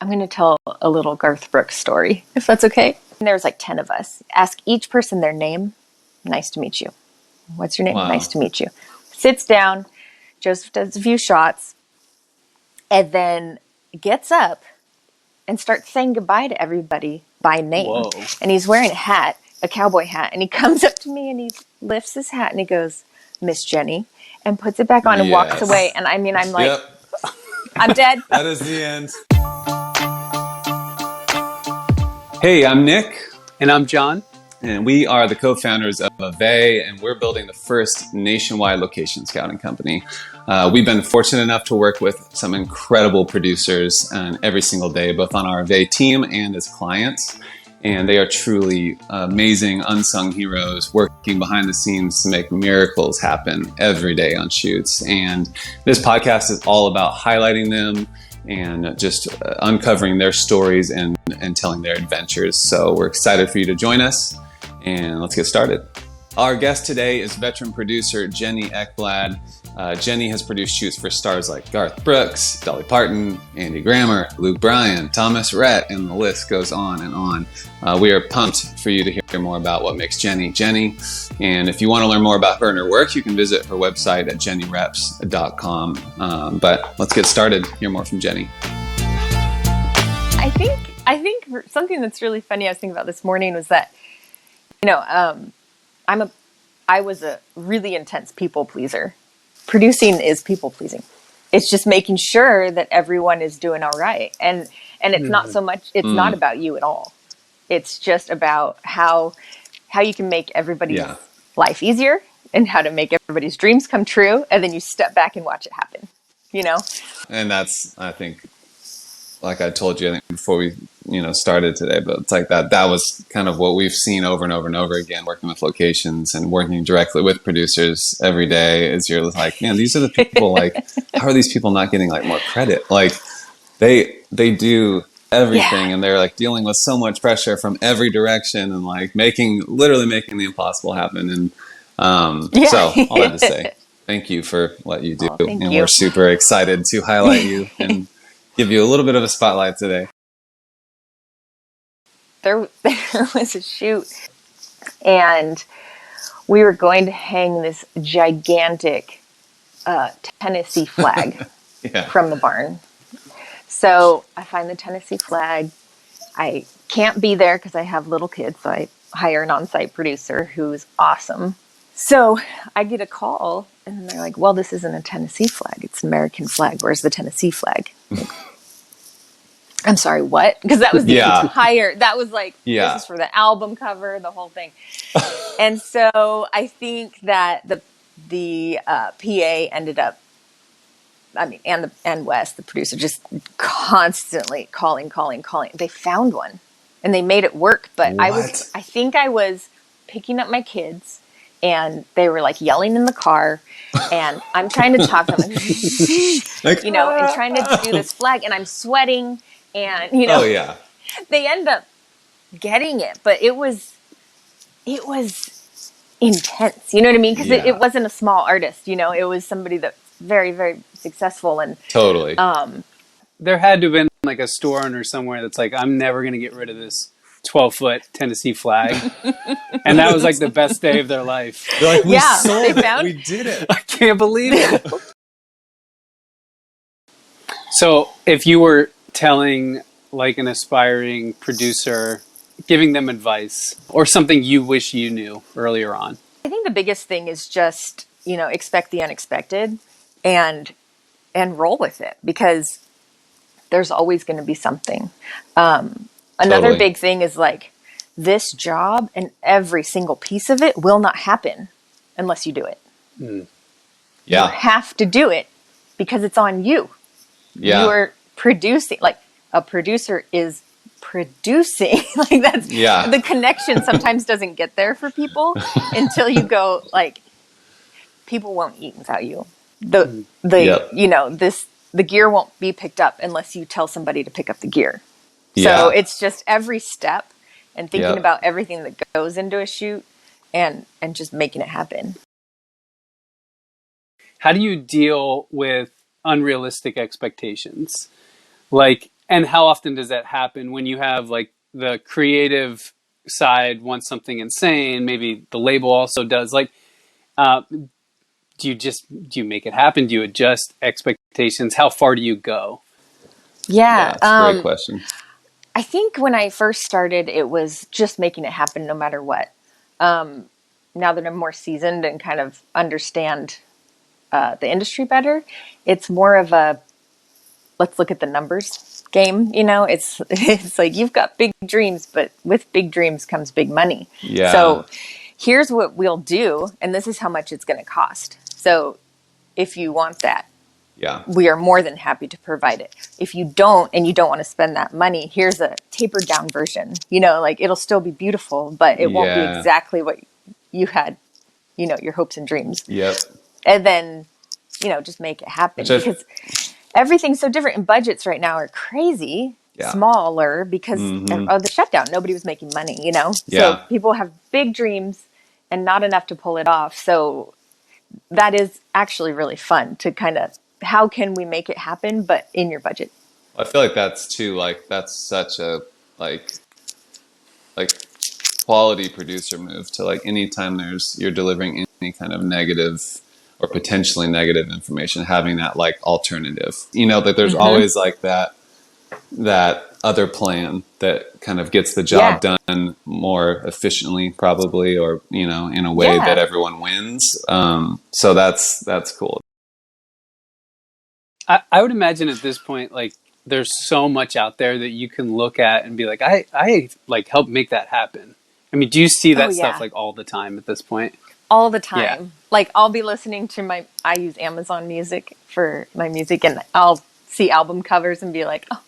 I'm going to tell a little Garth Brooks story, if that's okay. And there's like 10 of us. Ask each person their name. Nice to meet you. What's your name? Wow. Nice to meet you. Sits down. Joseph does a few shots and then gets up and starts saying goodbye to everybody by name. Whoa. And he's wearing a hat, a cowboy hat. And he comes up to me and he lifts his hat and he goes, Miss Jenny, and puts it back on and walks away. And I mean, I'm like, Yep. I'm dead. That is the end. Hey, I'm Nick. And I'm John. And we are the co-founders of AVVAY, and we're building the first nationwide location scouting company. We've been fortunate enough to work with some incredible producers every single day, both on our AVVAY team and as clients. And they are truly amazing, unsung heroes working behind the scenes to make miracles happen every day on shoots. And this podcast is all about highlighting them and just uncovering their stories and telling their adventures. So we're excited for you to join us, and let's get started. Our guest today is veteran producer Jenny Eckblad. Jenny has produced shoots for stars like Garth Brooks, Dolly Parton, Andy Grammer, Luke Bryan, Thomas Rhett, and the list goes on and on. We are pumped for you to hear more about what makes Jenny Jenny. And if you want to learn more about her and her work, you can visit her website at jennyreps.com. But let's get started. Hear more from Jenny. I think something that's really funny I was thinking about this morning was that, I was a really intense people pleaser. Producing is people pleasing. It's just making sure that everyone is doing all right. And it's not so much, it's not about you at all. It's just about how you can make everybody's life easier and how to make everybody's dreams come true. And then you step back and watch it happen, And that's, I think, like I told you, I think before we, started today, but it's like that was kind of what we've seen over and over and over again, working with locations and working directly with producers every day, is you're like, man, these are the people, like, how are these people not getting like more credit? Like they do everything and they're like dealing with so much pressure from every direction and like literally making the impossible happen. And so all that to say, thank you for what you do. We're super excited to highlight you and give you a little bit of a spotlight today. There was a shoot and we were going to hang this gigantic Tennessee flag from the barn. So I find the Tennessee flag. I can't be there because I have little kids, so I hire an on-site producer who's awesome. So I get a call and they're like, well, this isn't a Tennessee flag. It's an American flag. Where's the Tennessee flag? I'm sorry, what? Because that was the entire, that was like, this is for the album cover, the whole thing. And so I think that the PA ended up, and Wes, the producer, just constantly calling. They found one and they made it work. But What? I think I was picking up my kids and they were like yelling in the car and I'm trying to talk to them, and trying to do this flag and I'm sweating. And, they end up getting it, but it was intense. You know what I mean? Because it wasn't a small artist, it was somebody that's very, very successful. And totally. There had to have been like a store owner somewhere that's like, I'm never going to get rid of this 12-foot Tennessee flag. And that was like the best day of their life. They're like, we sold it. We did it. I can't believe it. So if you were telling like an aspiring producer, giving them advice or something you wish you knew earlier on? I think the biggest thing is just, expect the unexpected and roll with it because there's always going to be something. Another big thing is like this job and every single piece of it will not happen unless you do it. You have to do it because it's on you. You are producing, like a producer is producing. Like that's the connection sometimes doesn't get there for people until you go like, people won't eat without you. The gear won't be picked up unless you tell somebody to pick up the gear. So it's just every step and thinking about everything that goes into a shoot and just making it happen. How do you deal with unrealistic expectations? Like And how often does that happen when you have like the creative side wants something insane? Maybe the label also does. Like, do you make it happen? Do you adjust expectations? How far do you go? Yeah, that's a great question. I think when I first started, it was just making it happen no matter what. Now that I'm more seasoned and kind of understand the industry better, it's more of a let's look at the numbers game. It's like you've got big dreams, but with big dreams comes big money. Yeah. So here's what we'll do, and this is how much it's going to cost. So if you want that, yeah, we are more than happy to provide it. If you don't, and you don't want to spend that money, here's a tapered down version. Like it'll still be beautiful, but it won't be exactly what you had, your hopes and dreams. Yep. And then, just make it happen because everything's so different, and budgets right now are crazy smaller because of the shutdown. Nobody was making money, So people have big dreams and not enough to pull it off. So that is actually really fun to kind of, how can we make it happen, but in your budget? I feel like that's too, that's such a like quality producer move to anytime you're delivering any kind of negative or potentially negative information, having that alternative, that there's always that other plan that kind of gets the job done more efficiently probably, or, in a way that everyone wins. So that's cool. I would imagine at this point, there's so much out there that you can look at and be like, I helped make that happen. I mean, do you see that stuff all the time at this point? All the time. Yeah. I'll be listening to I use Amazon Music for my music, and I'll see album covers and be like, oh,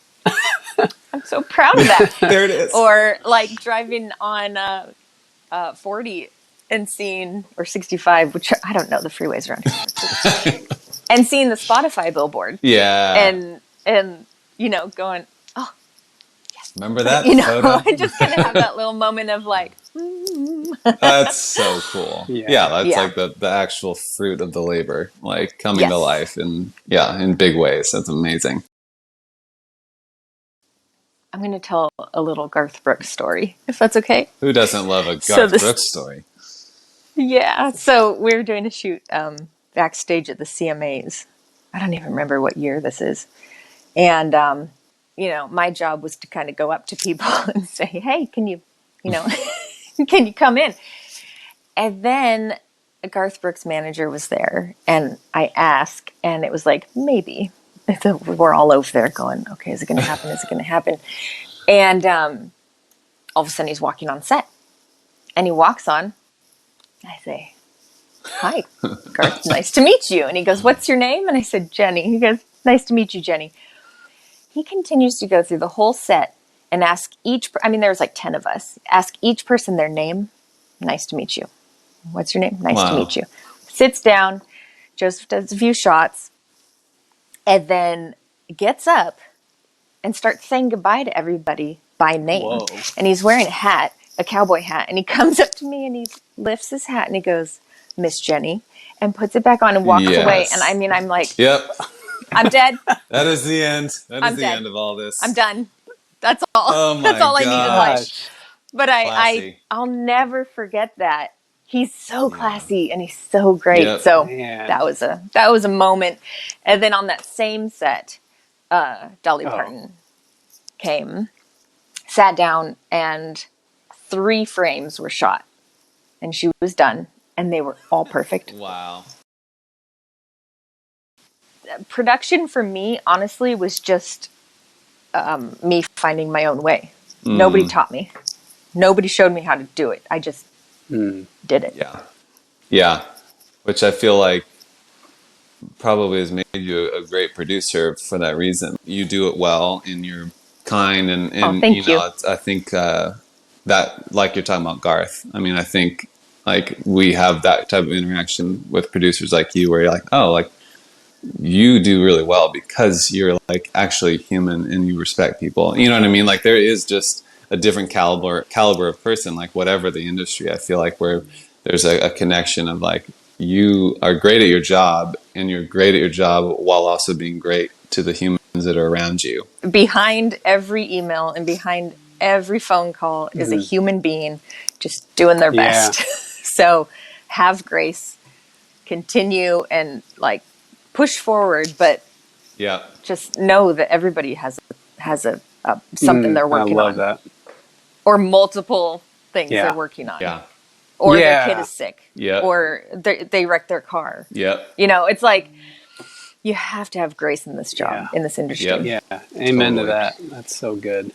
I'm so proud of that. There it is. Or driving on 40 and seeing, or 65, which I don't know the freeways around here. And seeing the Spotify billboard. Yeah. And going, oh, yes. Remember that photo? I just kind of have that little moment of That's so cool. Yeah, that's the actual fruit of the labor, coming to life in big ways. That's amazing. I'm going to tell a little Garth Brooks story, if that's okay. Who doesn't love a Garth Brooks story? Yeah. So we're doing a shoot backstage at the CMAs. I don't even remember what year this is. And, my job was to kind of go up to people and say, hey, can you can you come in? And then a Garth Brooks manager was there, and I asked, and it was like, maybe. So we're all over there going, okay, is it going to happen? Is it going to happen? And all of a sudden he's walking on set, and he walks on. I say, hi, Garth, nice to meet you. And he goes, what's your name? And I said, Jenny. He goes, nice to meet you, Jenny. He continues to go through the whole set and ask there was 10 of us, ask each person their name. Nice to meet you. What's your name? Nice to meet you. Sits down. Joseph does a few shots, and then gets up and starts saying goodbye to everybody by name. Whoa. And he's wearing a hat, a cowboy hat, and he comes up to me and he lifts his hat and he goes, Miss Jenny, and puts it back on and walks away. And I'm like, yep, I'm dead. That is the end. That is the end of all this. I'm done. That's all. Oh my That's all I need in life. But Classy. I'll never forget that. He's so classy and he's so great. Yep. So Man. that was a moment. And then on that same set, Dolly Parton came, sat down, and 3 frames were shot, and she was done, and they were all perfect. Wow. Production for me, honestly, was just me finding my own way. Nobody taught me. Nobody showed me how to do it. I just did it. Yeah. Which I feel like probably has made you a great producer for that reason. You do it well, and you're kind, and thank you. I think that, like you're talking about Garth, I think we have that type of interaction with producers like you, where you're like, oh, you do really well because you're actually human and you respect people. You know what I mean? There is just a different caliber of person, whatever the industry. I feel where there's a connection of you are great at your job, and you're great at your job while also being great to the humans that are around you. Behind every email and behind every phone call is a human being just doing their best. So have grace, continue, and like push forward, but just know that everybody has a something they're working on. I love that. Or multiple things they're working on. Yeah. Or their kid is sick. Yeah. Or they wrecked their car. Yeah. You know, it's like you have to have grace in this job, in this industry. Yeah. Amen to that. That's so good.